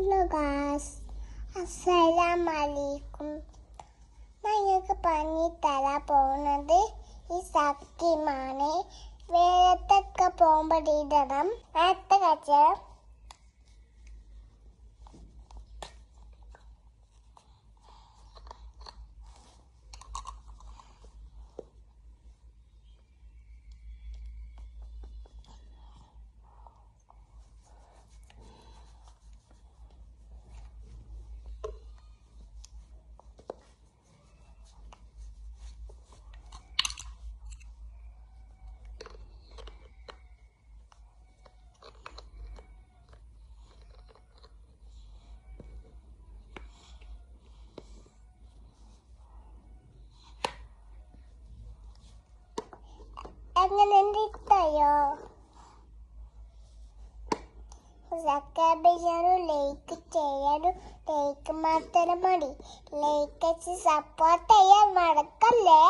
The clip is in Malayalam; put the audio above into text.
ഹലോ ഗായ്സ്, അസ്സലാമലൈക്കും. ഞങ്ങൾക്ക് പറഞ്ഞു തരാൻ പോകുന്നത് ഈ സത്യമാണ്. വേഗത്തൊക്കെ പോകുമ്പോൾ ഇടണം. അടുത്ത കച്ചവടം എങ്ങനെ ഇഷ്ടയോ? സബ്സ്ക്രൈബ് ചെയ്യാനും ലൈക്ക് ചെയ്യാനും ലൈക്ക് മാത്രം മതി. ലൈക്ക് സപ്പോർട്ട് ചെയ്യാൻ മറക്കല്ലേ.